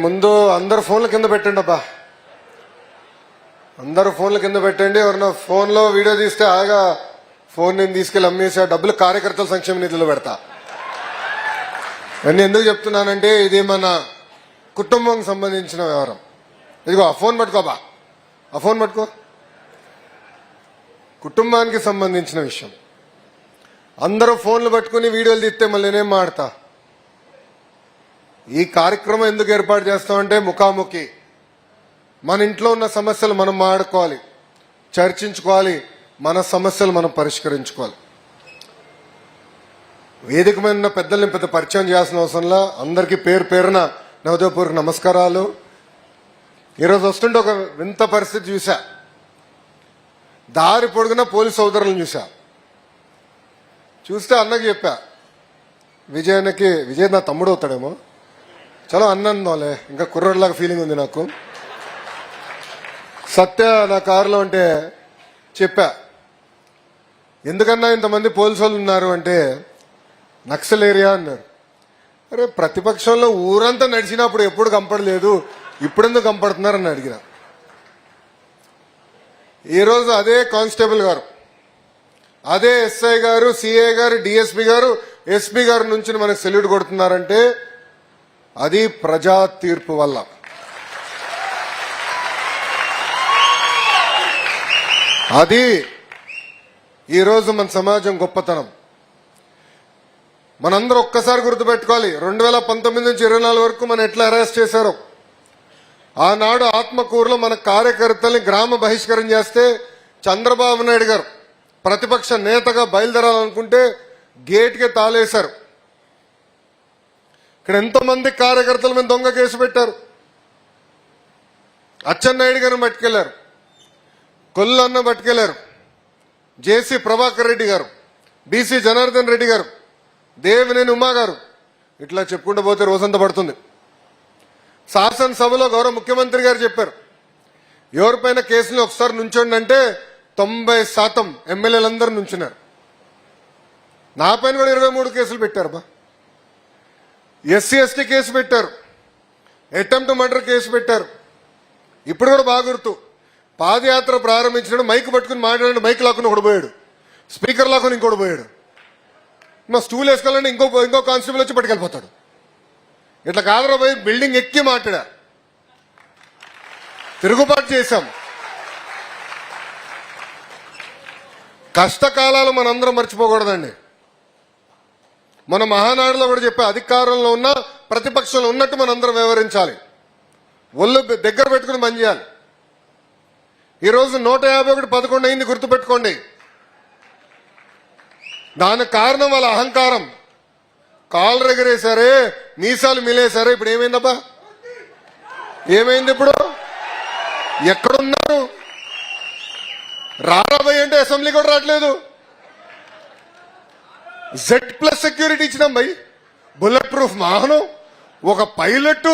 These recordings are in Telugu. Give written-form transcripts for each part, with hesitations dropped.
ముందు అందరు ఫోన్ల కింద పెట్టండి అబ్బా, అందరు ఫోన్ల కింద పెట్టండి. ఎవరన్నా ఫోన్లో వీడియో తీస్తే ఆగా ఫోన్ నేను తీసుకెళ్లి అమ్మేసి ఆ డబ్బులు కార్యకర్తల సంక్షేమ నిధిలో పెడతా. నేను ఎందుకు చెప్తున్నానంటే ఇది మన కుటుంబం సంబంధించిన వ్యవహారం. ఇదిగో ఆ ఫోన్ పట్టుకోబా, ఆ ఫోన్ పట్టుకో. కుటుంబానికి సంబంధించిన విషయం. అందరూ ఫోన్లు పట్టుకుని వీడియోలు తీస్తే మళ్ళీ నేనేం మాడతా. ఈ కార్యక్రమం ఎందుకు ఏర్పాటు చేస్తామంటే ముఖాముఖి మన ఇంట్లో ఉన్న సమస్యలు మనం మాట్లాడుకోవాలి, చర్చించుకోవాలి, మన సమస్యలు మనం పరిష్కరించుకోవాలి. వేదిక మీద ఉన్న పెద్దల్ని పెద్ద పరిచయం చేయాల్సిన అవసరంలా అందరికీ పేరు పేరున నవోదయపూర్వక నమస్కారాలు. ఈరోజు వస్తుంటే ఒక వింత పరిస్థితి చూసా. దారి పొడుగున పోలీస్ సోదరులను చూస్తే అన్నకి చెప్పా, విజయ్ నా తమ్ముడు అవుతాడేమో, చలో అన్నందోలే, ఇంకా కుర్రోడ్లాగా ఫీలింగ్ ఉంది నాకు. సత్య నా కారులో ఉంటే చెప్పా, ఎందుకన్నా ఇంతమంది పోలీసు వాళ్ళు ఉన్నారు అంటే నక్సల్ ఏరియా అన్నారు. అరే ప్రతిపక్షంలో ఊరంతా నడిచినప్పుడు ఎప్పుడు కంపడలేదు, ఇప్పుడెందుకు కంపడుతున్నారని అడిగిన. ఈరోజు అదే కానిస్టేబుల్ గారు, అదే ఎస్ఐ గారు, సిఐ గారు, డిఎస్పీ గారు, ఎస్పీ గారు నుంచి మనకు సెల్యూట్ కొడుతున్నారంటే అది ప్రజా తీర్పు వల్ల. అది ఈరోజు మన సమాజం గొప్పతనం. మనందరూ ఒక్కసారి గుర్తుపెట్టుకోవాలి, 2019 నుంచి 24 వరకు మనం ఎట్లా అరెస్ట్ చేశారో. ఆనాడు ఆత్మకూరులో మన కార్యకర్తల్ని గ్రామ బహిష్కరణ చేస్తే చంద్రబాబు నాయుడు గారు ప్రతిపక్ష నేతగా బయలుదేరాలనుకుంటే గేట్కి తాళేశారు. ఇక్కడ ఎంతో మంది కార్యకర్తల మీద దొంగ కేసు పెట్టారు. అచ్చెన్నాయుడు గారిని పట్టుకెళ్లారు, కొల్లన్న పట్టుకెళ్లారు, జేసీ ప్రభాకర్ రెడ్డి గారు, బీసీ జనార్దన్ రెడ్డి గారు, దేవినేని ఉమా గారు, ఇట్లా చెప్పుకుంటూ పోతే రోజంతా పడుతుంది. శాసనసభలో గౌరవ ముఖ్యమంత్రి గారు చెప్పారు, ఎవరిపైన కేసులు ఒకసారి నుంచోండి అంటే 90% ఎమ్మెల్యేలందరూ నుంచున్నారు. నా పైన కూడా 23 కేసులు పెట్టారు బా. ఎస్సీ ఎస్టీ కేసు పెట్టారు, అటెంప్ట్ మర్డర్ కేసు పెట్టారు. ఇప్పుడు కూడా బాగా గుర్తు, పాదయాత్ర ప్రారంభించినాడు, మైక్ పట్టుకుని మాట్లాడాడు, మైక్ లాక్కుని ఒకడు పోయాడు, స్పీకర్ లాక్కుని ఇంకోటి పోయాడు. మా స్టూల్ వేసుకోవాలంటే ఇంకో కానిస్టేబుల్ వచ్చి పట్టుకెళ్ళిపోతాడు. ఇట్లా కాదరా పోయి బిల్డింగ్ ఎక్కి మాట్లాడా, తిరుగుబాటు చేశాం. కష్టకాలాలు మనందరం మర్చిపోకూడదండి. మన మహానాడులో కూడా చెప్పే, అధికారంలో ఉన్న ప్రతిపక్షంలో ఉన్నట్టు మనందరం వ్యవహరించాలి, ఒళ్ళు దగ్గర పెట్టుకుని పని చేయాలి. ఈరోజు 151 11 అయింది, గుర్తుపెట్టుకోండి. దానికి కారణం వాళ్ళ అహంకారం. కాళ్ళు ఎగరేశారే, మీసాలు మిలేశారే. ఇప్పుడు ఏమైందబ్బా, ఏమైంది? ఇప్పుడు ఎక్కడున్నారు? రారాబోయ్ అంటే అసెంబ్లీ కూడా రావట్లేదు. Z+ సెక్యూరిటీ ఇచ్చినాం భయ్, బుల్లెట్ ప్రూఫ్ వాహనం, ఒక పైలట్,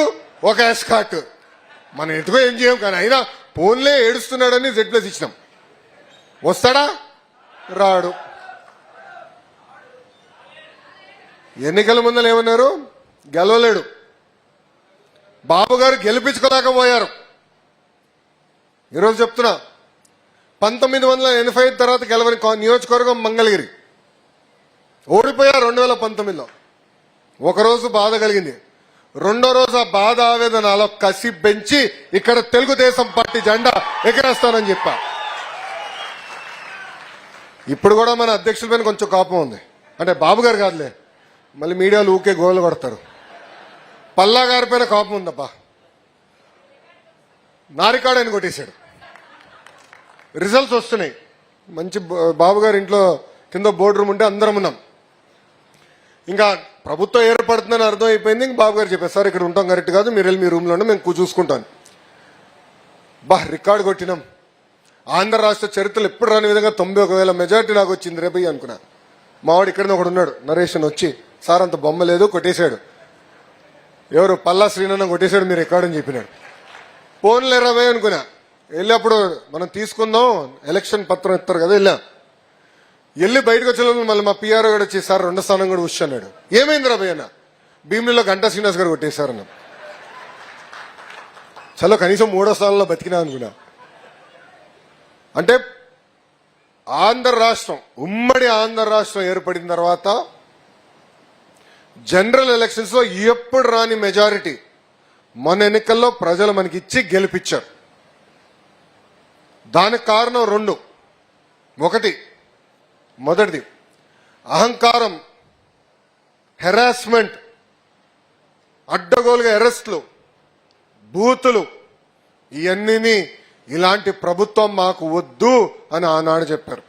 ఒక ఎస్కాట్. మనం ఎటుకో ఏం చేయం, కానీ అయినా ఫోన్లే ఏడుస్తున్నాడని Z+ ఇచ్చినాం. వస్తాడా? రాడు. ఎన్నికల ముందర ఏమన్నారు? గెలవలేడు. బాబు గారు గెలిపించుకోలేకపోయారు. ఈరోజు చెప్తున్నా, 1985 తర్వాత గెలవని నియోజకవర్గం మంగళగిరి, ఓడిపోయారు 2019లో. ఒకరోజు బాధ కలిగింది, రెండో రోజు ఆ బాధ ఆవేదనలో కసి పెంచి ఇక్కడ తెలుగుదేశం పార్టీ జెండా ఎగరేస్తానని చెప్పా. ఇప్పుడు కూడా మన అధ్యక్షుల పైన కొంచెం కోపం ఉంది. అంటే బాబు గారు కాదులే, మళ్ళీ మీడియాలు ఊకే గోలు కొడతారు. పల్లా గారి పైన కోపం ఉందబ్బా. నారికాడని కొట్టేశాడు. రిజల్ట్స్ వస్తున్నాయి. మంచి బాబు గారి ఇంట్లో కింద బోర్డు రూమ్ ఉంటే అందరం ఉన్నాం. ఇంకా ప్రభుత్వం ఏర్పడుతుందని అర్థం అయిపోయింది. ఇంక బాబు గారు చెప్పారు, సార్ ఇక్కడ ఉంటాం కరెక్ట్ కాదు, మీరు వెళ్ళి మీ రూమ్లో ఉండి మేము చూసుకుంటాను. రికార్డు కొట్టినాం. ఆంధ్ర రాష్ట్ర చరిత్రలు ఎప్పుడు రాని విధంగా 91,000 మెజార్టీ నాకు వచ్చింది రేపయ్య అనుకున్నా. మావాడు ఇక్కడ ఒకడు ఉన్నాడు, నరేష్ వచ్చి, సార్ అంత బొమ్మ లేదు, కొట్టేశాడు. ఎవరు? పల్లా శ్రీనన్న కొట్టేశాడు, మీరు రికార్డు అని చెప్పినాడు. ఫోన్లు 20 అనుకున్నా. వెళ్ళినప్పుడు మనం తీసుకుందాం, ఎలక్షన్ పత్రం ఇస్తారు కదా, వెళ్ళి బయటకు వచ్చే మళ్ళీ మా పిఆర్ఓ కూడా వచ్చి, సార్ 2వ స్థానం కూడా ఉష్ అన్నాడు. ఏమైంది రాబోయ్ అన్న? భీమిలిలో గంటా శ్రీనివాస్ గారు కొట్టేశారన్న. చలో కనీసం 3వ స్థానంలో బతికినా అనుకున్నా. అంటే ఆంధ్ర రాష్ట్రం, ఉమ్మడి ఆంధ్ర రాష్ట్రం ఏర్పడిన తర్వాత జనరల్ ఎలక్షన్స్ లో ఎప్పుడు రాని మెజారిటీ మొన్న ఎన్నికల్లో ప్రజలు మనకి ఇచ్చి గెలిపించారు. దానికి కారణం 2. మొదటిది అహంకారం, హెరాస్మెంట్, అడ్డగోలుగా అరెస్టులు, బూతులు, ఇవన్నీ ఇలాంటి ప్రభుత్వం మాకు వద్దు అని ఆనాడు చెప్పారు.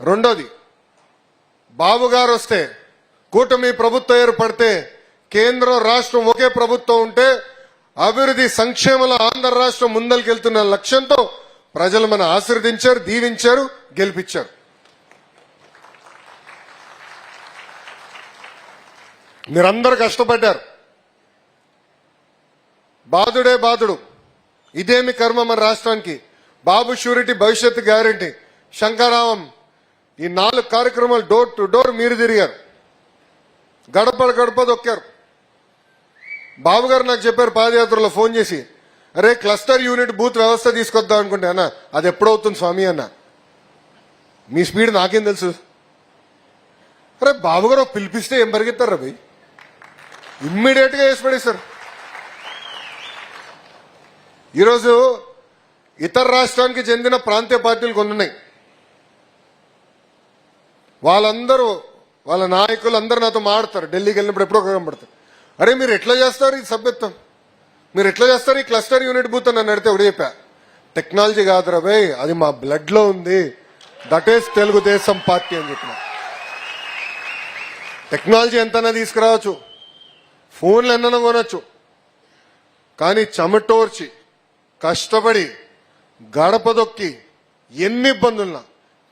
2ది బాబు గారు వస్తే, కూటమి ప్రభుత్వం ఏర్పడితే, కేంద్రం రాష్ట్రం ఒకే ప్రభుత్వం ఉంటే అభివృద్ధి సంక్షేమంలో ఆంధ్ర రాష్ట్రం ముందరికెళ్తున్న లక్ష్యంతో ప్రజలు మన ఆశీర్వదించారు, దీవించారు, గెలిపించారు. మీరందరూ కష్టపడ్డారు. బాధుడే బాధుడు, ఇదేమి కర్మ మన రాష్ట్రానికి, బాబు షూరిటీ, భవిష్యత్తు గ్యారెంటీ, శంకరావం, ఈ 4 కార్యక్రమాలు డోర్ టు డోర్ మీరు తిరిగారు, గడప గడప దొక్కారు. బాబు గారు నాకు చెప్పారు పాదయాత్రలో ఫోన్ చేసి, అరే క్లస్టర్ యూనిట్ బూత్ వ్యవస్థ తీసుకొద్దాం అనుకుంటే అన్న అది ఎప్పుడవుతుంది స్వామి అన్న. మీ స్పీడ్ నాకేం తెలుసు. అరే బాబు గారు పిలిపిస్తే ఏం పరిగెత్తారు భయ్, ఇమ్మీడియట్ గా వేసి పడేశారు. ఈరోజు ఇతర రాష్ట్రానికి చెందిన ప్రాంతీయ పార్టీలు కొన్ని ఉన్నాయి. వాళ్ళ నాయకులు అందరూ నాతో మాడతారు, ఢిల్లీకి వెళ్ళినప్పుడు ఎప్పుడో కనబడతారు. అరే మీరు ఎట్లా చేస్తారు ఈ సభ్యత్వం, మీరు ఎట్లా చేస్తారు ఈ క్లస్టర్ యూనిట్ బూత్ అని అడిగితే ఒకటి చెప్పా, టెక్నాలజీ కాదురా భయ్, అది మా బ్లడ్ లో ఉంది, దట్ ఈస్ తెలుగుదేశం పార్టీ అని చెప్పిన. టెక్నాలజీ ఎంతైనా తీసుకురావచ్చు, ఫోన్లు ఎన్నైనా కొనొచ్చు, కానీ చెమటోర్చి కష్టపడి గడప దొక్కి ఎన్ని ఇబ్బందులున్నా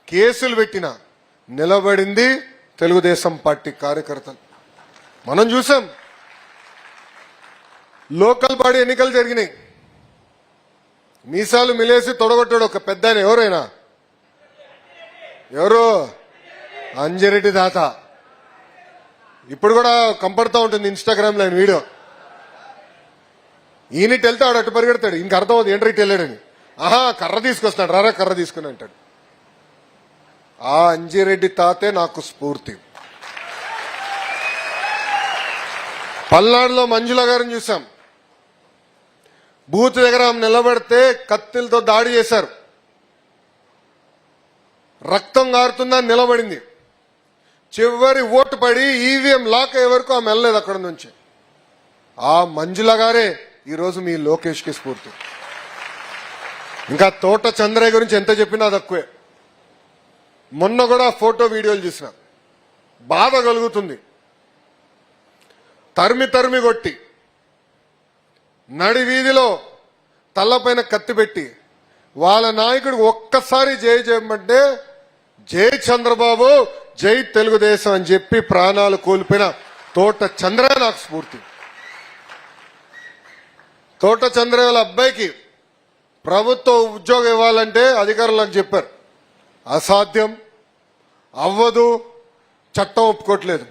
కేసులు పెట్టినా నిలబడింది తెలుగుదేశం పార్టీ కార్యకర్తలు. మనం చూసాం, లోకల్ బాడీ ఎన్నికలు జరిగినాయి, మీసాలు మిలేసి తొడగొట్టాడు ఒక పెద్ద ఆయన, ఎవరు అంజిరెడ్డి తాత. ఇప్పుడు కూడా కంపడుతూ ఉంటుంది ఇన్స్టాగ్రామ్ లో ఆయన వీడియో. ఈయనటి వెళ్తే ఆడు అటు పరిగెడతాడు, ఇంక అర్థం అవుతుంది ఏంట్రీ వెళ్ళాడని. ఆహా కర్ర తీసుకొస్తున్నాడు, రారా కర్ర తీసుకుని అంటాడు. ఆ అంజిరెడ్డి తాతే నాకు స్ఫూర్తి. పల్నాడులో మంజుల గారిని చూసాం, బూత్ దగ్గర నిలబడితే కత్తిలతో దాడి చేశారు, రక్తం గారుతుందని నిలబడింది. చివరి ఓటు పడి ఈవీఎం లాక్ అయ్యే వరకు ఆమె వెళ్ళలేదు అక్కడ నుంచి. ఆ మంజుల గారే ఈరోజు మీ లోకేష్ కి స్ఫూర్తి. ఇంకా తోట చంద్రయ్య గురించి ఎంత చెప్పినా తక్కువే. మొన్న కూడా ఫోటో వీడియోలు చూసిన, బాధ కలుగుతుంది. తరిమి కొట్టి నడి వీధిలో తల్లపైన కత్తి పెట్టి వాళ్ళ నాయకుడికి ఒక్కసారి జై చేయమంటే జై చంద్రబాబు, జై తెలుగుదేశం అని చెప్పి ప్రాణాలు కోల్పోయిన తోట చంద్రయ్య నాకు స్ఫూర్తి. తోట చంద్రయ్య వాళ్ళ అబ్బాయికి ప్రభుత్వ ఉద్యోగం ఇవ్వాలంటే అధికారులు నాకు చెప్పారు, అసాధ్యం, అవ్వదు, చట్టం ఒప్పుకోవట్లేదు.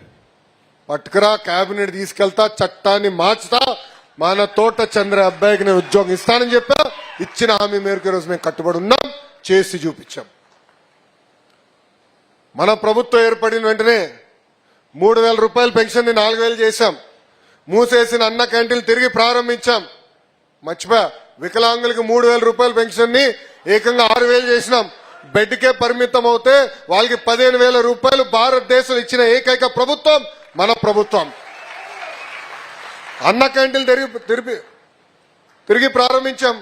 పట్టుకురా, కేబినెట్ తీసుకెళ్తా, చట్టాన్ని మార్చుతా, మన తోట చంద్ర అబ్బాయికి నేను ఉద్యోగం ఇస్తానని చెప్పా. ఇచ్చిన హామీ మేరకు ఈరోజు మేము కట్టుబడి ఉన్నాం, చేసి చూపించాం. మన ప్రభుత్వం ఏర్పడిన వెంటనే 3,000 రూపాయల పెన్షన్ ని 4,000 చేశాం. మూసేసిన అన్న క్యాంటీన్లు తిరిగి ప్రారంభించాం. మర్చిపోయా, వికలాంగులకి 3,000 రూపాయల పెన్షన్ ని ఏకంగా 6,000 చేసినాం. బెడ్కే పరిమితం అవుతే వాళ్ళకి 15,000 రూపాయలు భారతదేశం ఇచ్చిన ఏకైక ప్రభుత్వం మన ప్రభుత్వం. అన్న క్యాంటీన్లు తిరిగి ప్రారంభించాం.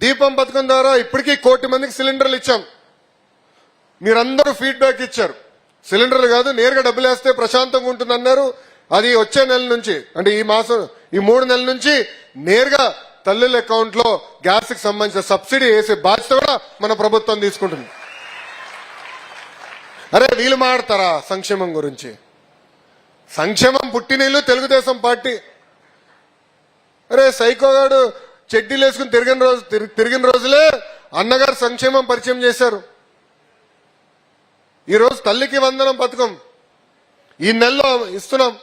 దీపం పథకం ద్వారా ఇప్పటికీ 1 కోటి మందికి సిలిండర్లు ఇచ్చాం. మీరందరూ ఫీడ్బ్యాక్ ఇచ్చారు, సిలిండర్లు కాదు నేరుగా డబ్బులు వేస్తే ప్రశాంతంగా ఉంటుందన్నారు. అది వచ్చే నెల నుంచి, అంటే ఈ 3 నెలల నుంచి నేరుగా తల్లుల అకౌంట్ లో గ్యాస్ కి సంబంధించిన సబ్సిడీ వేసే బాధ్యత కూడా మన ప్రభుత్వం తీసుకుంటుంది. అరే వీళ్ళు మాడతారా సంక్షేమం గురించి? సంక్షేమం పుట్టినీళ్ళు తెలుగుదేశం పార్టీ. అరే సైకోగాడు చెడ్డీలు వేసుకుని తిరిగిన రోజులే అన్నగారు సంక్షేమం పరిచయం చేశారు. ఈరోజు తల్లికి వందనం పథకం ఈ నెలలో ఇస్తున్నాం.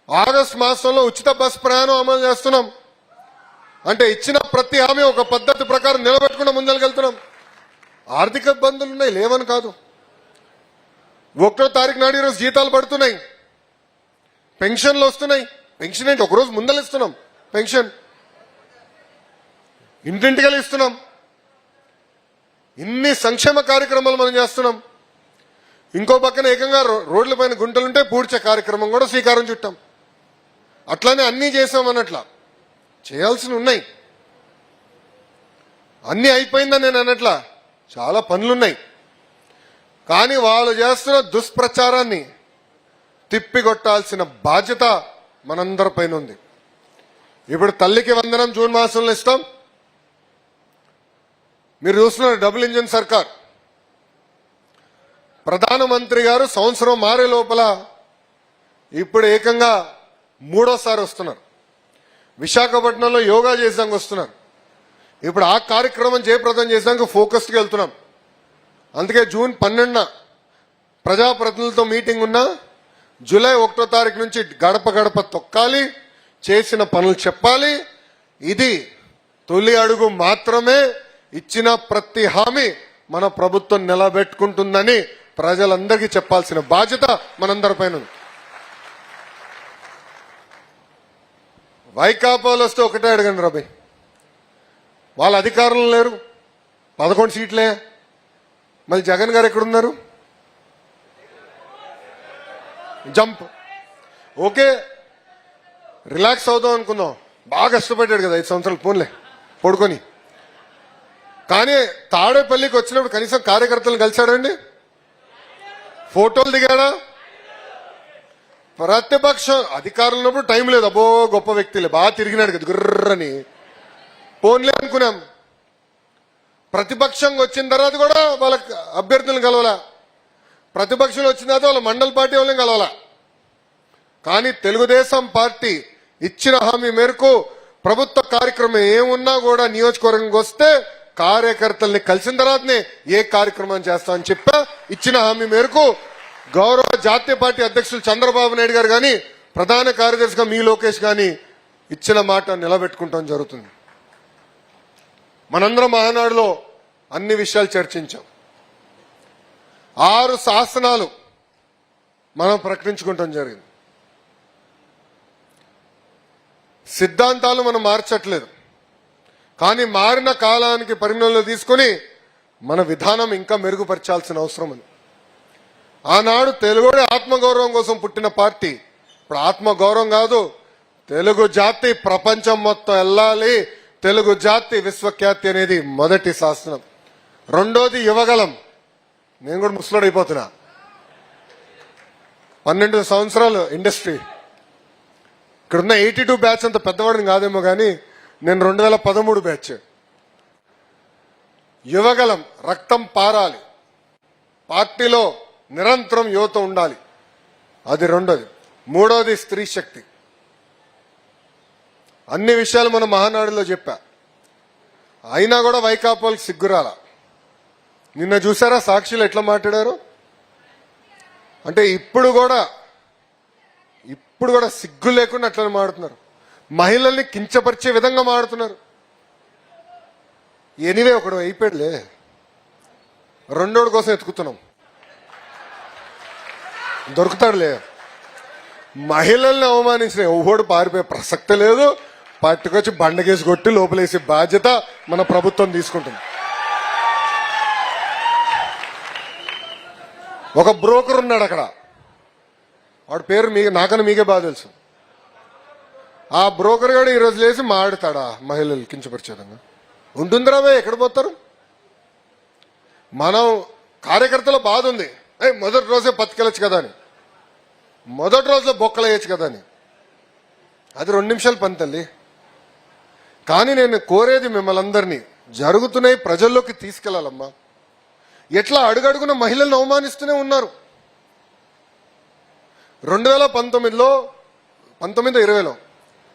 ఆగస్టు మాసంలో ఉచిత బస్ ప్రయాణం అమలు చేస్తున్నాం. అంటే ఇచ్చిన ప్రతి హామీ ఒక పద్ధతి ప్రకారం నిలబెట్టుకుని ముందరికెళ్తున్నాం. ఆర్థిక ఇబ్బందులు ఉన్నాయి, లేవని కాదు. 1వ తారీఖు నాడు ఈరోజు జీతాలు పడుతున్నాయి, పెన్షన్లు వస్తున్నాయి. పెన్షన్ ఏంటి, ఒకరోజు ముందలు ఇస్తున్నాం పెన్షన్, ఇంటింటికి ఇస్తున్నాం. ఇన్ని సంక్షేమ కార్యక్రమాలు మనం చేస్తున్నాం. ఇంకో పక్కన ఏకంగా రోడ్ల పైన గుంటలుంటే పూడ్చే కార్యక్రమం కూడా శ్రీకారం చుట్టాం. అట్లానే అన్నీ చేసాం అన్నట్లా. చేయాల్సినవి ఉన్నాయి, అన్నీ అయిపోయిందని నేను అన్నట్లా, చాలా పనులున్నాయి. కానీ వాళ్ళు చేస్తున్న దుష్ప్రచారాన్ని తిప్పికొట్టాల్సిన బాధ్యత మనందరిపైన ఉంది. ఇప్పుడు తల్లికి వందనం జూన్ మాసంలో ఇస్తాం. మీరు చూస్తున్నారు డబుల్ ఇంజిన్ సర్కార్. ప్రధానమంత్రి గారు సంవత్సరం మారే లోపల ఇప్పుడు ఏకంగా 3వసారి వస్తున్నారు. విశాఖపట్నంలో యోగా చేసాక వస్తున్నారు. ఇప్పుడు ఆ కార్యక్రమం జయప్రదం చేసాక ఫోకస్గా వెళ్తున్నాం. అందుకే జూన్ 12న ప్రజాప్రతినిధులతో మీటింగ్ ఉన్నా, జూలై 1వ తారీఖు నుంచి గడప గడప తొక్కాలి, చేసిన పనులు చెప్పాలి. ఇది తొలి అడుగు మాత్రమే. ఇచ్చిన ప్రతి హామీ మన ప్రభుత్వం నిలబెట్టుకుంటుందని ప్రజలందరికీ చెప్పాల్సిన బాధ్యత మనందరిపైన ఉంది. వైకాపాలు వస్తే ఒకటే అడగండి రాబాయ్, వాళ్ళ అధికారంలో లేరు, 11 సీట్లే. మళ్ళీ జగన్ గారు ఎక్కడున్నారు? జంప్. ఓకే, రిలాక్స్ అవుదాం అనుకుందాం. బాగా కష్టపడ్డాడు కదా 5 సంవత్సరాలు, పోన్లే పడుకొని. కానీ తాడేపల్లికి వచ్చినప్పుడు కనీసం కార్యకర్తలను కలిశాడండి? ఫోటోలు దిగాడా? ప్రతిపక్షం అధికారంలో ఉన్నప్పుడు టైం లేదు. అబ్బో గొప్ప వ్యక్తిలే, బాగా తిరిగినాడు కదా గుర్రని, పోన్లే అనుకున్నాం. ప్రతిపక్షంగా వచ్చిన తర్వాత కూడా వాళ్ళ అభ్యర్థులను కలవాలా, ప్రతిపక్షంలో వచ్చిన తర్వాత వాళ్ళ మండల పార్టీ వాళ్ళని కలవాలా. కానీ తెలుగుదేశం పార్టీ ఇచ్చిన హామీ మేరకు ప్రభుత్వ కార్యక్రమం ఏమున్నా కూడా నియోజకవర్గంకి వస్తే కార్యకర్తల్ని కలిసిన తర్వాతనే ఏ కార్యక్రమం చేస్తామని చెప్పా. ఇచ్చిన హామీ మేరకు గౌరవ జాతీయ పార్టీ అధ్యక్షులు చంద్రబాబు నాయుడు గారు కానీ, ప్రధాన కార్యదర్శిగా మీ లోకేష్ కానీ ఇచ్చిన మాట నిలబెట్టుకుంటాం జరుగుతుంది. మనందరం మహానాడులో అన్ని విషయాలు చర్చించాం. 6 శాసనాలు మనం ప్రకటించుకుంటాం జరిగింది. సిద్ధాంతాలు మనం మార్చట్లేదు, కానీ మారిన కాలానికి పరిగణనలో తీసుకుని మన విధానం ఇంకా మెరుగుపరచాల్సిన అవసరం ఉంది. ఆనాడు తెలుగుడి ఆత్మగౌరవం కోసం పుట్టిన పార్టీ ఇప్పుడు ఆత్మగౌరవం కాదు, తెలుగు జాతి ప్రపంచం మొత్తం వెళ్ళాలి, తెలుగు జాతి విశ్వఖ్యాతి అనేది మొదటి శాసనం. రెండోది యువగలం. నేను కూడా ముసలోడు అయిపోతున్నా, 12 సంవత్సరాలు ఇండస్ట్రీ. ఇక్కడున్న 82 బ్యాచ్ అంత పెద్దవాడిని కాదేమో కానీ నేను 2013 బ్యాచ్. యువగలం, రక్తం పారాలి, పార్టీలో నిరంతరం యువత ఉండాలి, అది రెండోది. మూడోది స్త్రీ శక్తి. అన్ని విషయాలు మన మహానాడులో చెప్పా, అయినా కూడా వైకాపాలకు సిగ్గురాల. నిన్న చూసారా సాక్షిలో ఎట్లా మాట్లాడారు? అంటే ఇప్పుడు కూడా సిగ్గు లేకుండా అట్లా మాడుతున్నారు, మహిళల్ని కించపరిచే విధంగా మాడుతున్నారు. ఎనివే ఒకడు అయిపోయాడులే, రెండోడి కోసం ఎత్తుకుతున్నాం, దొరుకుతాడులే. మహిళల్ని అవమానించిన ఎవడు పారిపోయే ప్రసక్తి లేదు. పట్టుకొచ్చి బండకేసి కొట్టి లోపలేసే బాధ్యత మన ప్రభుత్వం తీసుకుంటుంది. ఒక బ్రోకర్ ఉన్నాడు అక్కడ, వాడి పేరు నాకన్నా మీకే బాగా తెలుసు. ఆ బ్రోకర్ గారు ఈరోజు లేచి మాడుతాడా మహిళలు కించపరిచేదంగా? ఉంటుందిరావే, ఎక్కడ పోతారు? మనం కార్యకర్తల బాధ ఉంది, మొదటి రోజే బతికెళ్ళచ్చు కదా అని, మొదటి రోజులో బొక్కలు వేయచ్చు కదా అని. అది 2 నిమిషాలు పని తల్లి. కానీ నేను కోరేది మిమ్మల్ని అందరినీ, జరుగుతున్నాయి ప్రజల్లోకి తీసుకెళ్లాలమ్మా. ఎట్లా అడుగడుగున మహిళలను అవమానిస్తూనే ఉన్నారు. 2019లో 2020లో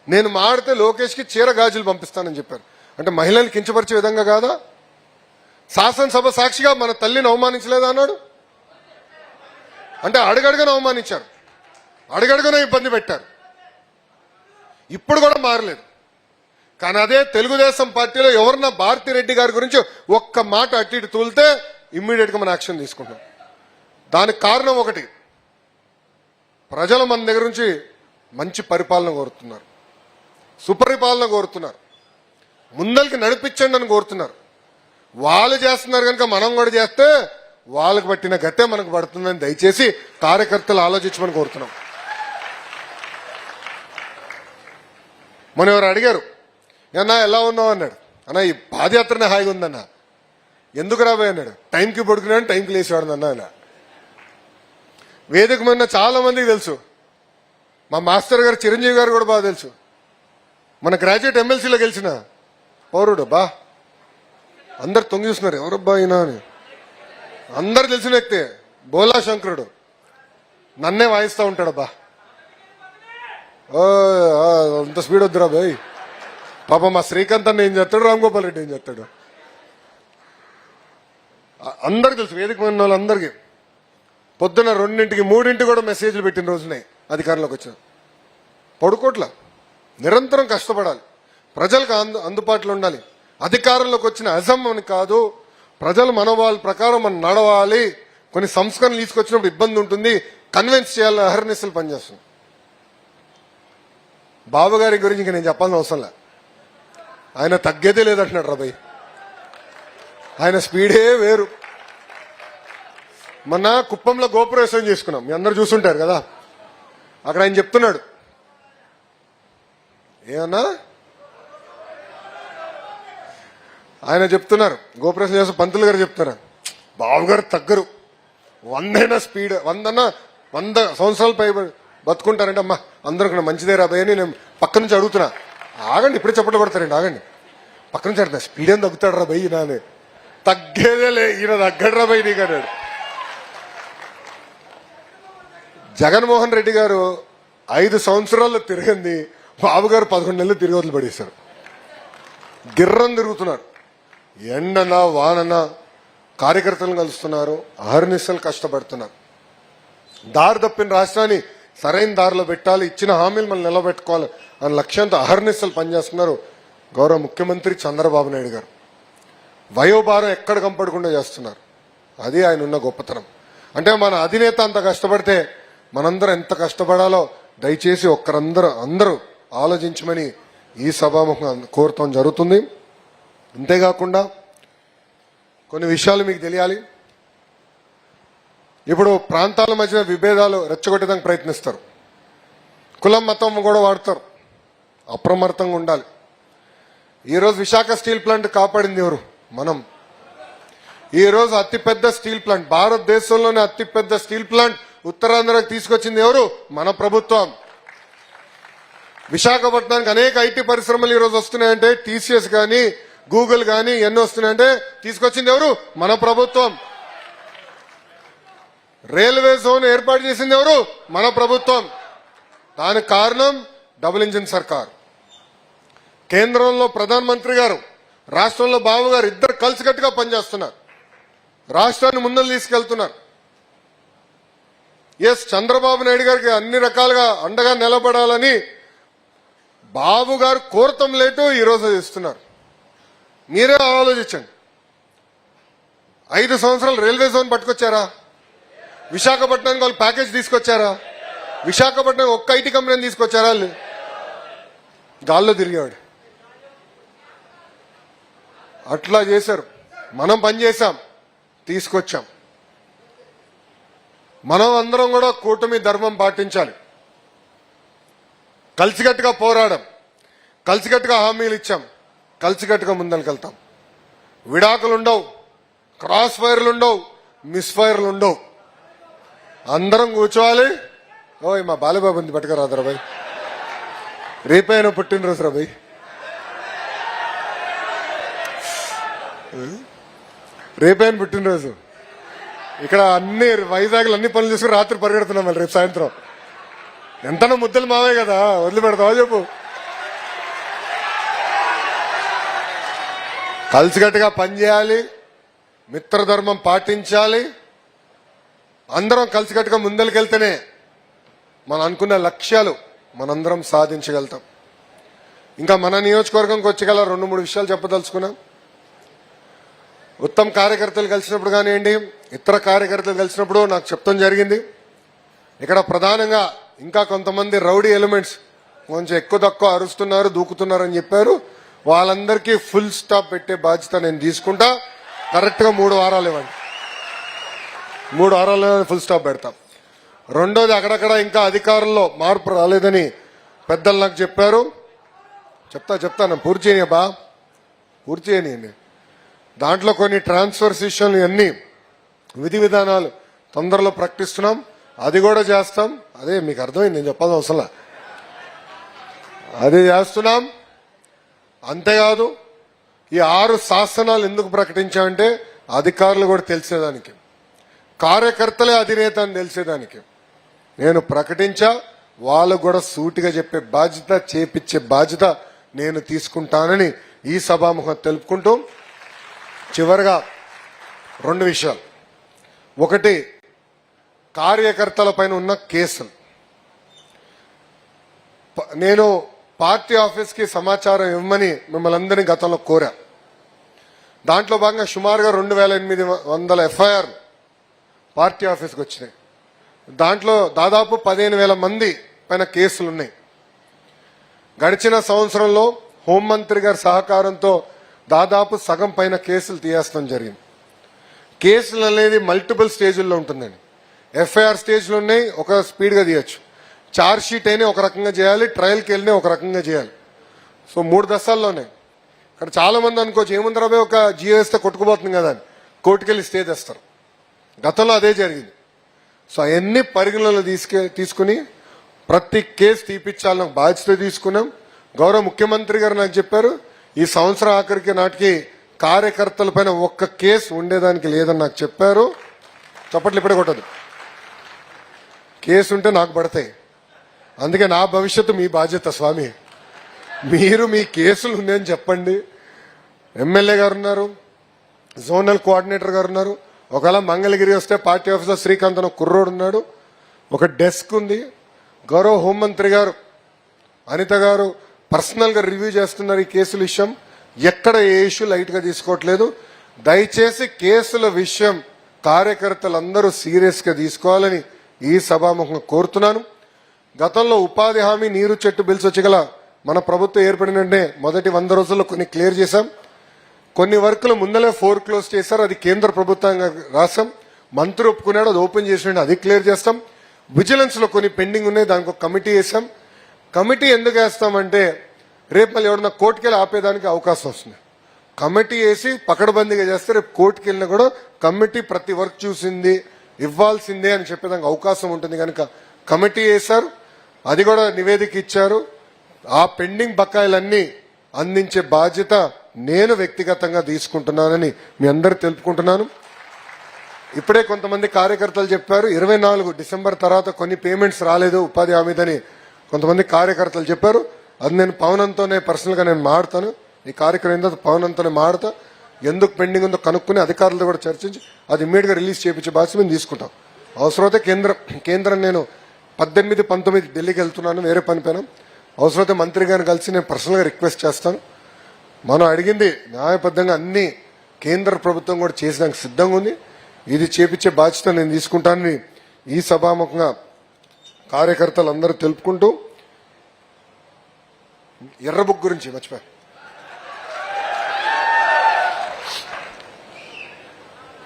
నేను మాడితే లోకేష్కి చీర గాజులు పంపిస్తానని చెప్పారు. అంటే మహిళల్ని కించపరిచే విధంగా కాదా? శాసనసభ సాక్షిగా మన తల్లిని అవమానించలేదా అన్నాడు. అంటే అడుగడుగున అవమానించారు, అడుగడుగున ఇబ్బంది పెట్టారు. ఇప్పుడు కూడా మారలేదు. కానీ అదే తెలుగుదేశం పార్టీలో ఎవరన్నా భారతిరెడ్డి గారి గురించి ఒక్క మాట అట్టి ఇటు తూలితే ఇమ్మీడియట్ గా మన యాక్షన్ తీసుకుంటాం. దానికి కారణం ఒకటి, ప్రజలు మన దగ్గర నుంచి మంచి పరిపాలన కోరుతున్నారు, సుపరిపాలన కోరుతున్నారు, ముందరికి నడిపించండి అని కోరుతున్నారు. వాళ్ళు చేస్తున్నారు కనుక మనం కూడా చేస్తే వాళ్ళకు పట్టిన గతే మనకు పడుతుందని దయచేసి కార్యకర్తలు ఆలోచించమని కోరుతున్నాం. మన ఎవరు అడిగారు, అన్నా ఎలా ఉన్నావు అన్నాడు. అన్న ఈ పాదయాత్రనే హాయిగా ఉందన్న. ఎందుకు రాబోయే అన్నాడు. టైంకి పడుకున్నాడు, టైంకి లేచేవాడు అన్న ఆయన. వేదిక మీద చాలా మందికి తెలుసు, మా మాస్టర్ గారు చిరంజీవి గారు కూడా బాగా తెలుసు. మన గ్రాడ్యుయేట్ ఎమ్మెల్సీలో గెలిచిన పౌరుడు బా, అందరు తొంగి చూస్తున్నారు ఎవరబ్బా అయినా అని. అందరు తెలిసిన వ్యక్తే, బోలా శంకరుడు, నన్నే వాయిస్తూ ఉంటాడబ్బా. అంత స్పీడ్ వద్దురా బాయ్. పాప మా శ్రీకాంత్ అన్న ఏం చేస్తాడు, రామ్ గోపాల్ రెడ్డి ఏం చేస్తాడు, అందరికి తెలుసు. వేదిక మీద వాళ్ళందరికీ పొద్దున్న 2, 3 కూడా మెసేజ్లు పెట్టిన రోజునే అధికారంలోకి వచ్చిన. పడుకోట్ల నిరంతరం కష్టపడాలి, ప్రజలకు అందుబాటులో ఉండాలి. అధికారంలోకి వచ్చిన అజం అని కాదు, ప్రజల మనోభావాల ప్రకారం మనం నడవాలి. కొన్ని సంస్కరణలు తీసుకొచ్చినప్పుడు ఇబ్బంది ఉంటుంది, కన్విన్స్ చేయాలని అహర్నిశలు పనిచేస్తుంది. బాబు గారి గురించి ఇంకా నేను చెప్పాల్సిన అవసరం లే, ఆయన తగ్గేదే లేదంటున్నాడు రాబాయ్. ఆయన స్పీడే వేరు. మొన్న కుప్పంలో గోపురేశం చేసుకున్నాం, మీ అందరు చూసుంటారు కదా. అక్కడ ఆయన చెప్తున్నాడు, ఏమన్నా ఆయన చెప్తున్నారు, గోపురేశం చేసిన పంతులు గారు చెప్తున్నారు, బాబు గారు తగ్గరు, 100 స్పీడ్, 100 సంవత్సరాలు పై బతుకుంటారంటే. అమ్మా అందరూ మంచిదే రాబాయ్ అని నేను పక్క నుంచి అడుగుతున్నా. ఆగండి, ఇప్పుడే చప్పట్లు పడతారండి, ఆగండి. పక్క నుంచి అడుగుతా, స్పీడ్ ఏం తగ్గుతాడు రాబాయ్ ఈయన. తగ్గేదేలే, ఈయన తగ్గడు రాబాయ్ నీకు అన్నాడు. జగన్మోహన్ రెడ్డి గారు 5 సంవత్సరాల్లో తిరిగింది, బాబు గారు 11 నెలలు తిరిగి వదిలి పడేశారు. గిర్రం తిరుగుతున్నారు, ఎండనా వాననా కార్యకర్తలను కలుస్తున్నారు, అహర్నిశలు కష్టపడుతున్నారు. దారి తప్పిన రాష్ట్రాన్ని సరైన దారిలో పెట్టాలి, ఇచ్చిన హామీలు మనం నిలబెట్టుకోవాలి అనే లక్ష్యంతో అహర్నిశలు పనిచేస్తున్నారు గౌరవ ముఖ్యమంత్రి చంద్రబాబు నాయుడు గారు. వయోభారం ఎక్కడ కంపడకుండా చేస్తున్నారు, అది ఆయన ఉన్న గొప్పతనం. అంటే మన అధినేత అంత కష్టపడితే మనందరం ఎంత కష్టపడాలో దయచేసి అందరూ ఆలోచించమని ఈ సభాముఖంగా కోరటం జరుగుతుంది. అంతేకాకుండా కొన్ని విషయాలు మీకు తెలియాలి. ఇప్పుడు ప్రాంతాల మధ్య విభేదాలు రెచ్చగొట్టడానికి ప్రయత్నిస్తారు, కులం మతం కూడా వాడతారు. అప్రమత్తంగా ఉండాలి. ఈరోజు విశాఖ స్టీల్ ప్లాంట్ కాపాడింది ఎవరు? మనం. ఈరోజు అతిపెద్ద స్టీల్ ప్లాంట్, భారతదేశంలోనే అతిపెద్ద స్టీల్ ప్లాంట్ ఉత్తరాంధ్రకు తీసుకొచ్చింది ఎవరు? మన ప్రభుత్వం. విశాఖపట్నానికి అనేక ఐటీ పరిశ్రమలు ఈరోజు వస్తున్నాయంటే, టీసీఎస్ కానీ గూగుల్ కానీ ఎన్ని వస్తున్నాయంటే తీసుకొచ్చింది ఎవరు? మన ప్రభుత్వం. రైల్వే జోన్ ఏర్పాటు చేసింది ఎవరు? మన ప్రభుత్వం. దానికి కారణం డబుల్ ఇంజిన్ సర్కార్. కేంద్రంలో ప్రధానమంత్రి గారు, రాష్ట్రంలో బాబు గారు ఇద్దరు కలిసికట్టుగా పనిచేస్తున్నారు, రాష్ట్రాన్ని ముందుకు తీసుకెళ్తున్నారు. ఎస్, చంద్రబాబు నాయుడు గారికి అన్ని రకాలుగా అండగా నిలబడాలని బాబు గారు కోరతం లేటు ఈరోజు ఇస్తున్నారు. మీరే ఆలోచించండి. 5 సంవత్సరాలు రైల్వే జోన్ పట్టుకొచ్చారా? విశాఖపట్నానికి వాళ్ళు ప్యాకేజ్ తీసుకొచ్చారా? విశాఖపట్నం ఒక్క ఐటీ కంపెనీని తీసుకొచ్చారా? గాల్లో తిరిగాడు. అట్లా చేశారు. మనం పనిచేశాం, తీసుకొచ్చాం. మనం అందరం కూడా కూటమి ధర్మం పాటించాలి. కలిసికట్టుగా పోరాడం, కలిసికట్టుగా హామీలు ఇచ్చాం, కలిసికట్టుగా ముందరికెళ్తాం. విడాకులు ఉండవు, క్రాస్ ఫైర్లు ఉండవు, మిస్ ఫైర్లు ఉండవు. అందరం కూర్చోవాలి. ఓయ్ మా బాలబాబు ఉంది పట్టుకురాదు రా భాయ్, రేపైన పుట్టినరోజు రా భాయ్. రేపైన పుట్టినరోజు. ఇక్కడ అన్ని వైజాగ్లో అన్ని పనులు చేసుకుని రాత్రి పరిగెడుతున్నాం మళ్ళీ రేపు సాయంత్రం. ఎంతనో ముద్దలు మావే కదా, వదిలిపెడతావా చెప్పు. కలిసికట్టుగా పనిచేయాలి, మిత్రధర్మం పాటించాలి. అందరం కలిసికట్టుగా ముందరికెళ్తేనే మనం అనుకున్న లక్ష్యాలు మనందరం సాధించగలుగుతాం. ఇంకా మన నియోజకవర్గంకి వచ్చి గల 2-3 విషయాలు చెప్పదలుచుకున్నాం. ఉత్తమ్ కార్యకర్తలు కలిసినప్పుడు కానివ్వండి, ఇతర కార్యకర్తలు కలిసినప్పుడు నాకు చెప్తాం జరిగింది. ఇక్కడ ప్రధానంగా ఇంకా కొంతమంది రౌడీ ఎలిమెంట్స్ కొంచెం ఎక్కువ తక్కువ అరుస్తున్నారు, దూకుతున్నారు అని చెప్పారు. వాళ్ళందరికీ ఫుల్ స్టాప్ పెట్టే బాధ్యత నేను తీసుకుంటా. కరెక్ట్ గా 3 వారాలు ఇవ్వండి. 3 వారాల్లో ఫుల్ స్టాప్ పెడతాం. రెండోది, అక్కడక్కడ ఇంకా అధికారుల్లో మార్పు రాలేదని పెద్దలు నాకు చెప్పారు. చెప్తాను పూర్తి చేయని దాంట్లో కొన్ని ట్రాన్స్ఫర్స్ విషయాలు అన్ని విధి విధానాలు తొందరలో ప్రకటిస్తున్నాం. అది కూడా చేస్తాం. అదే మీకు అర్థమైంది, నేను చెప్పాల్సిన అవసరం. అది చేస్తున్నాం. అంతేకాదు, ఈ 6 శాసనాలు ఎందుకు ప్రకటించామంటే అధికారులు కూడా తెలిసేదానికి, కార్యకర్తలే అధినేత అని తెలిసేదానికి నేను ప్రకటించా. వాళ్ళు కూడా సూటిగా చెప్పే బాధ్యత, చేపించే బాధ్యత నేను తీసుకుంటానని ఈ సభాముఖం తెలుపుకుంటూ, చివరిగా 2 విషయాలు. ఒకటి, కార్యకర్తల పైన ఉన్న కేసులు. నేను పార్టీ ఆఫీస్కి సమాచారం ఇవ్వమని మిమ్మల్ని అందరినీ గతంలో కోరా. దాంట్లో భాగంగా సుమారుగా 2800 ఎఫ్ఐఆర్ పార్టీ ఆఫీస్కి వచ్చినాయి. దాంట్లో దాదాపు 15,000 మంది పైన కేసులున్నాయి. గడిచిన సంవత్సరంలో హోంమంత్రి గారి సహకారంతో దాదాపు సగం పైన కేసులు తీయేస్తాం జరిగింది. కేసులు అనేది మల్టిపుల్ స్టేజ్ల్లో ఉంటుందండి. ఎఫ్ఐఆర్ స్టేజ్లు ఉన్నాయి, ఒక స్పీడ్గా తీయచ్చు. ఛార్జ్ షీట్ అయినా ఒక రకంగా చేయాలి, ట్రయల్కి వెళ్ళినా ఒక రకంగా చేయాలి. సో 3 దశల్లోనే. ఇక్కడ చాలా మంది అనుకోవచ్చు, ఏముంది రాబోయే ఒక జియో వేస్తే కొట్టుకుపోతుంది కదా అని కోర్టుకెళ్ళి స్టే తెస్తారు. గతంలో అదే జరిగింది. సో అవన్నీ పరిగణనలో తీసుకుని ప్రతి కేసు తీపిచ్చాలని బాధ్యత తీసుకున్నాం. గౌరవ ముఖ్యమంత్రి గారు నాకు చెప్పారు, ఈ సంవత్సరం ఆఖరికి నాటికి కార్యకర్తల పైన ఒక్క కేసు ఉండేదానికి లేదని నాకు చెప్పారు. చప్పట్లు ఇప్పుడే కొట్టదు. కేసు ఉంటే నాకు పడతాయి. అందుకే నా భవిష్యత్తు మీ బాధ్యత స్వామి. మీరు మీ కేసులు ఉన్నాయని చెప్పండి. ఎమ్మెల్యే గారు ఉన్నారు, జోనల్ కోఆర్డినేటర్ గారు ఉన్నారు. ఒకవేళ మంగళగిరి వస్తే పార్టీ ఆఫీస్లో శ్రీకాంత్ అని కుర్రోడు ఉన్నాడు. ఒక డెస్క్ ఉంది. గౌరవ హోంమంత్రి గారు అనిత గారు పర్సనల్ గా రివ్యూ చేస్తున్నారు ఈ కేసుల విషయం. ఎక్కడ ఏ ఇష్యూ లైట్ గా తీసుకోవట్లేదు. దయచేసి కేసుల విషయం కార్యకర్తలందరూ సీరియస్ గా తీసుకోవాలని ఈ సభాముఖంగా కోరుతున్నాను. గతంలో ఉపాధి హామీ, నీరు చెట్టు బిల్స్ వచ్చి గల మన ప్రభుత్వం ఏర్పడినంటే మొదటి 100 రోజుల్లో కొన్ని క్లియర్ చేశాం. కొన్ని వర్కులు ముందలే క్లోజ్ చేశారు, అది కేంద్ర ప్రభుత్వంగా రాసాం. మంత్రి ఒప్పుకున్నాడు, అది ఓపెన్ చేసినాడు, అది క్లియర్ చేస్తాం. విజిలెన్స్ లో కొన్ని పెండింగ్ ఉన్నాయి, దానికి ఒక కమిటీ వేసాం. కమిటీ ఎందుకు వేస్తామంటే రేపు మళ్ళీ ఎవరన్నా కోర్టుకెళ్ళి ఆపేదానికి అవకాశం వస్తుంది. కమిటీ వేసి పకడ్బందీగా చేస్తే రేపు కోర్టుకి వెళ్ళినా కూడా కమిటీ ప్రతి వర్క్ చూసింది, ఇవ్వాల్సిందే అని చెప్పేదానికి అవకాశం ఉంటుంది. కనుక కమిటీ వేశారు, అది కూడా నివేదిక ఇచ్చారు. ఆ పెండింగ్ బకాయిలన్నీ అందించే బాధ్యత నేను వ్యక్తిగతంగా తీసుకుంటున్నానని మీ అందరూ తెలుపుకుంటున్నాను. ఇప్పుడే కొంతమంది కార్యకర్తలు చెప్పారు 24 డిసెంబర్ తర్వాత కొన్ని పేమెంట్స్ రాలేదు ఉపాధి హామీదని కొంతమంది కార్యకర్తలు చెప్పారు. అది నేను పవనంతోనే పర్సనల్ గా నేను మాడతాను. ఈ కార్యక్రమం ఏంటో పవనంతోనే మాడతా. ఎందుకు పెండింగ్ ఉందో కనుక్కుని అధికారులతో కూడా చర్చించి అది ఇమ్మీడియట్ గా రిలీజ్ చేయించే బాధ్యత మేము తీసుకుంటాం. అవసరమైతే కేంద్రం నేను 18, 19 ఢిల్లీకి వెళ్తున్నాను వేరే పని పైన. అవసరమైతే మంత్రి గారిని కలిసి నేను పర్సనల్ గా రిక్వెస్ట్ చేస్తాను. మనం అడిగింది న్యాయబద్ధంగా అన్ని కేంద్ర ప్రభుత్వం కూడా చేసడానికి సిద్ధంగా ఉంది. ఇది చేపించే బాధ్యత నేను తీసుకుంటానని ఈ సభాముఖంగా కార్యకర్తలందరూ తెలుపుకుంటూ, ఎర్ర బుక్ గురించి మర్చిపోయా.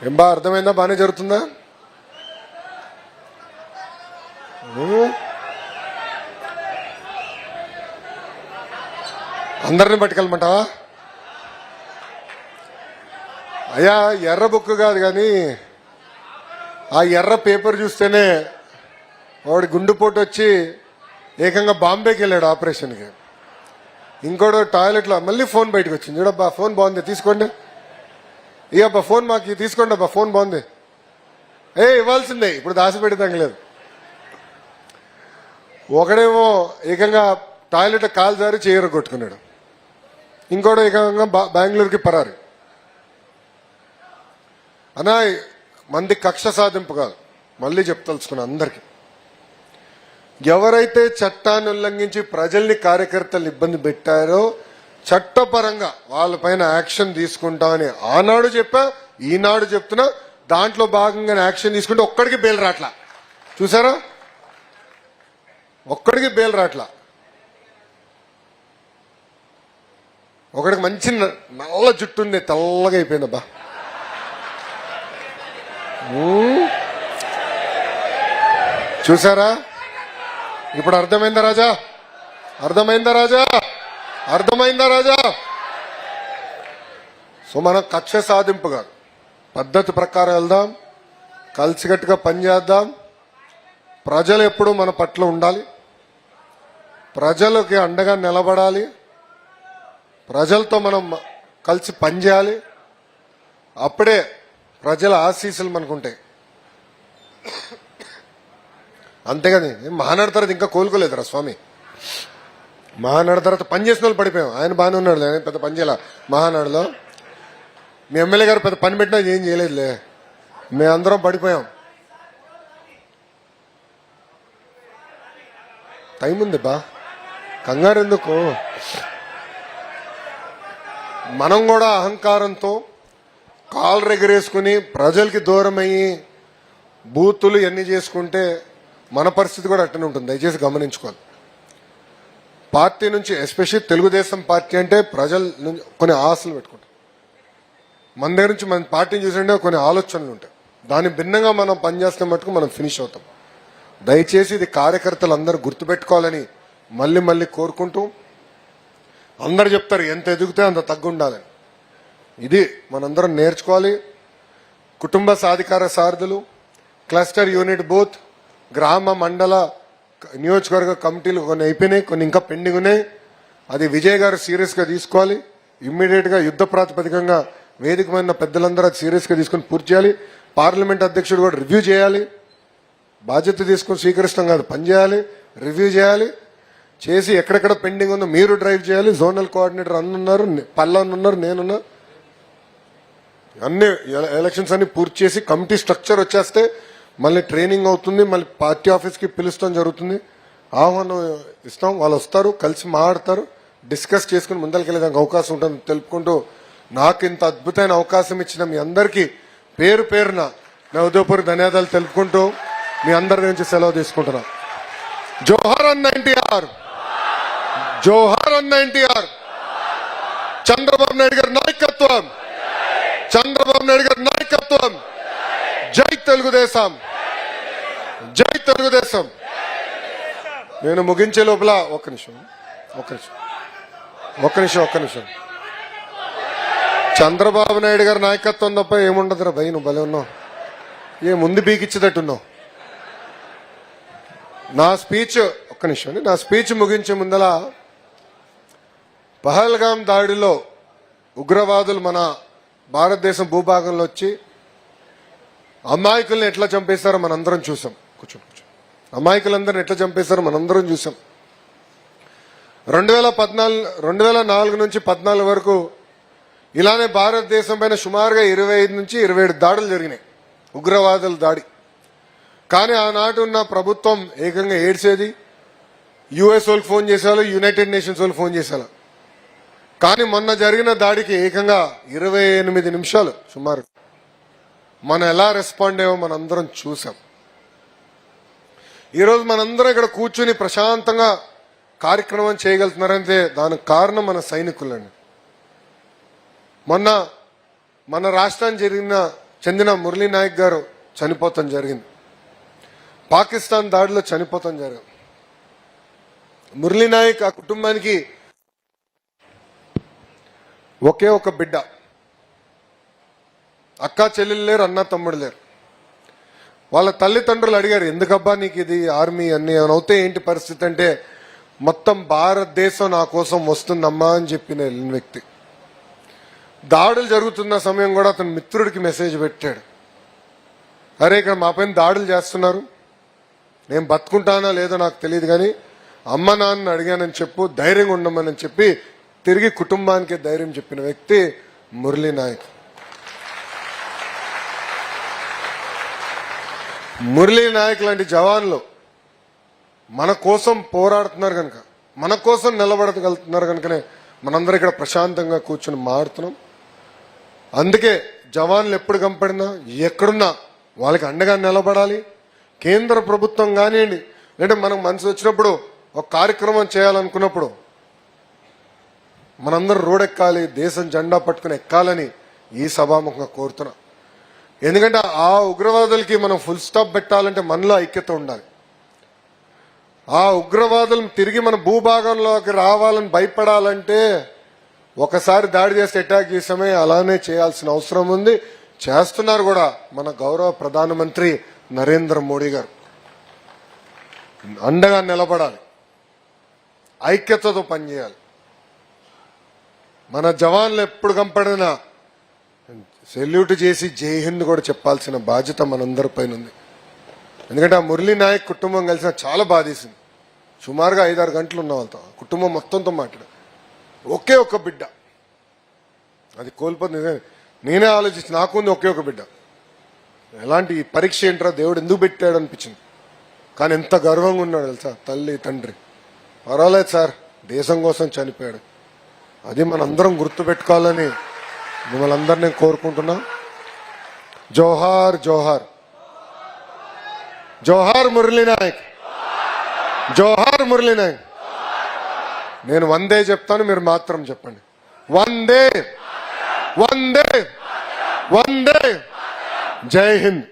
ఏం బా అర్థమైందా? బాగానే జరుగుతుందా? అందరిని పట్టుకెళ్ళమంటావా? అయ్యా ఎర్ర బుక్ కాదు కానీ ఆ ఎర్ర పేపర్ చూస్తేనే వాడి గుండెపోటు వచ్చి ఏకంగా బాంబేకి వెళ్ళాడు ఆపరేషన్కి. ఇంకోటి టాయిలెట్లో మళ్ళీ ఫోన్ బయటకు వచ్చింది. చూడబ్బా ఫోన్ బాగుంది తీసుకోండి, ఇక ఫోన్ మాకు తీసుకోండి అబ్బా ఫోన్ బాగుంది, ఇవ్వాల్సిందే ఇప్పుడు దాచిపెట్టేదానికి లేదు. ఒకడేమో ఏకంగా టాయిలెట్ కాలు జారి చేయరు కొట్టుకున్నాడు, ఇంకోటి ఏకంగా బెంగళూరుకి పరారు. అన్నా మంది కక్ష సాధింపు కాదు, మళ్ళీ చెప్తలుచుకున్నా అందరికి. ఎవరైతే చట్టాన్ని ఉల్లంఘించి ప్రజల్ని కార్యకర్తలు ఇబ్బంది పెట్టారో చట్టపరంగా వాళ్ళపైన యాక్షన్ తీసుకుంటామని ఆనాడు చెప్పా, ఈనాడు చెప్తున్నా. దాంట్లో భాగంగా యాక్షన్ తీసుకుంటే ఒక్కడికి బెయిల్ రాట్లా. చూసారా, ఒక్కడికి బెయిల్ రాట్లా. ఒకడికి మంచి నల్ల జుట్టు ఉంది, తెల్లగా అయిపోయిందబ్బా. చూసారా, ఇప్పుడు అర్థమైందా రాజా? అర్థమైందా రాజా? అర్థమైందా రాజా? సో మనం కక్ష సాధింపు కాదు, పద్ధతి ప్రకారం వెళ్దాం, కలిసికట్టుగా పనిచేద్దాం. ప్రజలు ఎప్పుడూ మన పట్ల ఉండాలి, ప్రజలకి అండగా నిలబడాలి, ప్రజలతో మనం కలిసి పనిచేయాలి. అప్పుడే ప్రజల ఆశీస్సులు మనకుంటాయి. అంతేగాని మహానాడు తర్వాత ఇంకా కోలుకోలేదురా స్వామి. మహానాడు తర్వాత పని చేసిన వాళ్ళు పడిపోయాం. ఆయన బాగానే ఉన్నాడు, ఆయన పెద్ద పని చేయాల మహానాడులో. మీ ఎమ్మెల్యే గారు పెద్ద పని పెట్టినా ఏం చేయలేదులే, మేమందరం పడిపోయాం. టైం ఉంది బా, కంగారు ఎందుకు? మనం కూడా అహంకారంతో కాళ్ళు ఎగరేసుకుని ప్రజలకి దూరం అయ్యి బూతులు ఎన్ని చేసుకుంటే మన పరిస్థితి కూడా అట్టనే ఉంటుంది. దయచేసి గమనించుకోవాలి. పార్టీ నుంచి, ఎస్పెషల్లీ తెలుగుదేశం పార్టీ అంటే ప్రజల నుంచి కొన్ని ఆశలు పెట్టుకుంటాం. మన దగ్గర నుంచి మన పార్టీని చూసంటే కొన్ని ఆలోచనలు ఉంటాయి. దాని భిన్నంగా మనం పనిచేస్తే మటుకు మనం ఫినిష్ అవుతాం. దయచేసి ఇది కార్యకర్తలు అందరూ గుర్తుపెట్టుకోవాలని మళ్ళీ మళ్ళీ కోరుకుంటూ, అందరు చెప్తారు ఎంత ఎదిగితే అంత తగ్గు ఉండాలని. ఇది మనందరం నేర్చుకోవాలి. కుటుంబ సాధికార సారథులు, క్లస్టర్ యూనిట్ బూత్, గ్రామ మండల నియోజకవర్గ కమిటీలు కొన్ని అయిపోయినాయి, కొన్ని ఇంకా పెండింగ్ ఉన్నాయి. అది విజయ్ గారు సీరియస్ గా తీసుకోవాలి. ఇమ్మీడియట్ గా యుద్ధ ప్రాతిపదికంగా వేదికమైన పెద్దలందరూ అది సీరియస్ గా తీసుకుని పూర్తి చేయాలి. పార్లమెంట్ అధ్యక్షుడు కూడా రివ్యూ చేయాలి. బాధ్యత తీసుకుని స్వీకరిస్తాం కాదు, పనిచేయాలి, రివ్యూ చేయాలి. చేసి ఎక్కడెక్కడ పెండింగ్ ఉందో మీరు డ్రైవ్ చేయాలి. జోనల్ కోఆర్డినేటర్ అన్నున్నారు, పల్లన్నున్నారు, నేనున్నా. అన్ని ఎలక్షన్స్ అన్ని పూర్తి చేసి కమిటీ స్ట్రక్చర్ వచ్చేస్తే మళ్ళీ ట్రైనింగ్ అవుతుంది, మళ్ళీ పార్టీ ఆఫీస్కి పిలుస్తాం జరుగుతుంది. ఆహ్వానం ఇస్తాం, వాళ్ళు వస్తారు, కలిసి మాట్లాడతారు, డిస్కస్ చేసుకుని ముందరికెళ్ళడానికి అవకాశం ఉంటుంది తెలుపుకుంటూ, నాకు ఇంత అద్భుతమైన అవకాశం ఇచ్చిన మీ అందరికీ పేరు పేరున నా ఉదయపూర్వక ధన్యవాదాలు తెలుపుకుంటూ మీ అందరి నుంచి సెలవు తీసుకుంటున్నా. జోహార్ అన్న ఎన్టీఆర్, జోహార్ అన్న ఎన్టీఆర్. చంద్రబాబు నాయుడు గారి నాయకత్వం, చంద్రబాబు నాయుడు గారి నాయకత్వం. జై తెలుగుదేశం, జై తెలుగుదేశం. నేను ముగించే లోపల ఒక్క నిమిషం. చంద్రబాబు నాయుడు గారి నాయకత్వం తప్ప ఏముండదురా భయ్, నువ్వు భలే ఉన్నావు, ఏ ముందు బీకిచ్చేటట్టున్నావు. నా స్పీచ్ ఒక్క నిమిషం, నా స్పీచ్ ముగించే ముందల పహల్గాం దాడిలో ఉగ్రవాదులు మన భారతదేశం భూభాగంలో వచ్చి అమాయకుల్ని ఎట్లా చంపేస్తారో మనందరం చూసాం. అమాయకులందరిని ఎట్లా చంపేస్తారో మనందరం చూసాం. 2004 నుంచి 14 వరకు ఇలానే భారతదేశం పైన సుమారుగా 25 నుంచి 27 దాడులు జరిగినాయి, ఉగ్రవాదుల దాడి. కానీ ఆనాటి ఉన్న ప్రభుత్వం ఏకంగా ఏడ్చేది. యుఎస్ వాళ్ళకి ఫోన్ చేసేవాళ్ళు, యునైటెడ్ నేషన్స్ వాళ్ళు ఫోన్ చేసేవాళ్ళు. కానీ మొన్న జరిగిన దాడికి ఏకంగా 28 నిమిషాలు సుమారు మనం ఎలా రెస్పాండ్ అయ్యామో మనందరం చూసాం. ఈరోజు మనందరం ఇక్కడ కూర్చుని ప్రశాంతంగా కార్యక్రమం చేయగలుగుతున్నారంటే దానికి కారణం మన సైనికులండి. మొన్న మన రాష్ట్రానికి చెందిన మురళీ నాయక్ గారు చనిపోతాం జరిగింది, పాకిస్తాన్ దాడిలో చనిపోతాం జరిగింది. మురళీ నాయక్ ఆ కుటుంబానికి ఒకే ఒక బిడ్డ, అక్క చెల్లెలు లేరు, అన్న తమ్ముడు లేరు. వాళ్ళ తల్లిదండ్రులు అడిగారు, ఎందుకబ్బా నీకు ఇది ఆర్మీ అన్ని ఏమైనా అవుతే ఏంటి పరిస్థితి అంటే, మొత్తం భారతదేశం నా కోసం వస్తుందమ్మా అని చెప్పిన వ్యక్తి. దాడులు జరుగుతున్న సమయం కూడా అతని మిత్రుడికి మెసేజ్ పెట్టాడు, అరే ఇక్కడ మా పైన దాడులు చేస్తున్నారు, నేను బతుకుంటానా లేదో నాకు తెలియదు కానీ అమ్మ నాన్న అడిగానని చెప్పు, ధైర్యంగా ఉండమని చెప్పి తిరిగి కుటుంబానికి ధైర్యం చెప్పిన వ్యక్తి మురళీ నాయక్. మురళీ నాయక్ లాంటి జవాన్లు మన కోసం పోరాడుతున్నారు కనుక, మన కోసం నిలబడగలుగుతున్నారు కనుకనే మనందరం ఇక్కడ ప్రశాంతంగా కూర్చొని మాడుతున్నాం. అందుకే జవాన్లు ఎప్పుడు కంపడినా ఎక్కడున్నా వాళ్ళకి అండగా నిలబడాలి. కేంద్ర ప్రభుత్వం కానివ్వండి, అంటే మనకు మనసు వచ్చినప్పుడు ఒక కార్యక్రమం చేయాలనుకున్నప్పుడు మనందరూ రోడెక్కాలి, దేశం జెండా పట్టుకుని ఎక్కాలని ఈ సభాముఖంగా కోరుతున్నా. ఎందుకంటే ఆ ఉగ్రవాదులకి మనం ఫుల్ స్టాప్ పెట్టాలంటే మనలో ఐక్యత ఉండాలి. ఆ ఉగ్రవాదులను తిరిగి మన భూభాగంలోకి రావాలని భయపడాలంటే ఒకసారి దాడి చేసి అటాక్ చేసామే, అలానే చేయాల్సిన అవసరం ఉంది. చేస్తున్నారు కూడా మన గౌరవ ప్రధానమంత్రి నరేంద్ర మోడీ గారు. అండగా నిలబడాలి, ఐక్యతతో పనిచేయాలి. మన జవాన్లు ఎప్పుడు కంపడినా సెల్యూట్ చేసి జై హింద్ కూడా చెప్పాల్సిన బాధ్యత మనందరిపైన ఉంది. ఎందుకంటే ఆ మురళీ నాయక్ కుటుంబం కలిసిన చాలా బాధేసింది. సుమారుగా 5-6 గంటలు ఉన్న వాళ్ళతో, కుటుంబం మొత్తంతో మాట్లాడు. ఒకే ఒక బిడ్డ, అది కోల్పోతుంది. నేనే ఆలోచించి నాకుంది ఒకే ఒక బిడ్డ, ఎలాంటి పరీక్ష ఏంట్రా దేవుడు ఎందుకు పెట్టాడు అనిపించింది. కానీ ఎంత గర్వంగా ఉన్నాడు తెలుసా, తల్లి తండ్రి. పర్వాలేదు సార్, దేశం కోసం చనిపోయాడు. అది మనందరం గుర్తుపెట్టుకోవాలని మిమ్మల్ని అందరినీ నేను కోరుకుంటున్నా. జోహార్ జోహార్, జోహార్ మురళీ నాయక్, జోహార్ మురళీ నాయక్. నేను వందే చెప్తాను, మీరు మాత్రం చెప్పండి. వందే వందే వందే. జై హింద్.